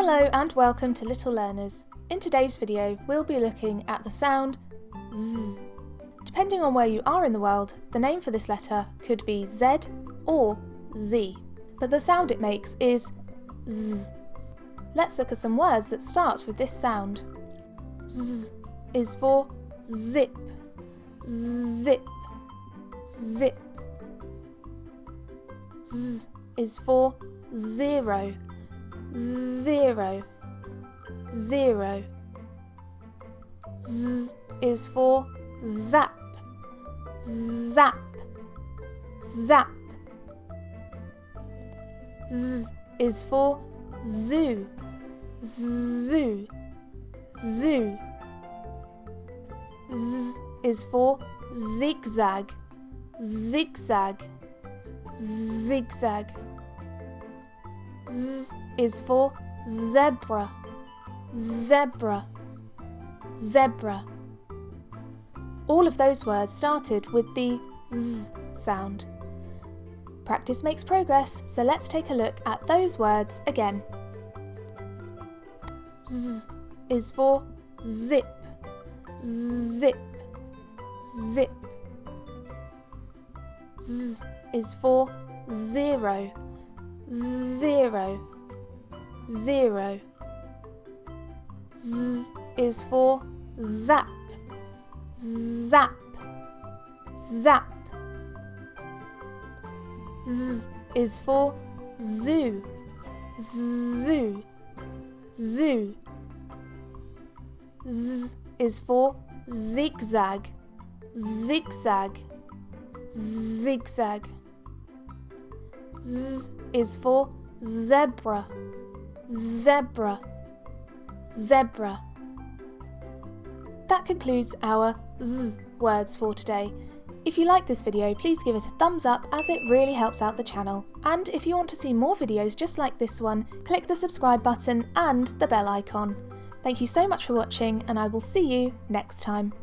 Hello and welcome to Little Learners. In today's video we'll be looking at the sound Z. Depending on where you are in the world, the name for this letter could be Z or Z, but the sound it makes is Z. Let's look at some words that start with this sound. Z is for zip, zip, zip. Z is for zero, zero, zero. Z is for zap, zap, zap. Z is for zoo, zoo, zoo. Z is for zigzag, zigzag, zigzag. Z is for zebra, zebra, zebra. All of those words started with the Z sound. Practice makes progress, so let's take a look at those words again. Z is for zip, zip, zip. Z is for zero, zero, zero. Z is for zap, zap, zap. Z is for zoo, zoo, zoo. Z is for zigzag, zigzag, zigzag. Z is for zebra, zebra, zebra. That concludes our Z words for today. If you like this video, please give it a thumbs up as it really helps out the channel. And if you want to see more videos just like this one, click the subscribe button and the bell icon. Thank you so much for watching, and I will see you next time.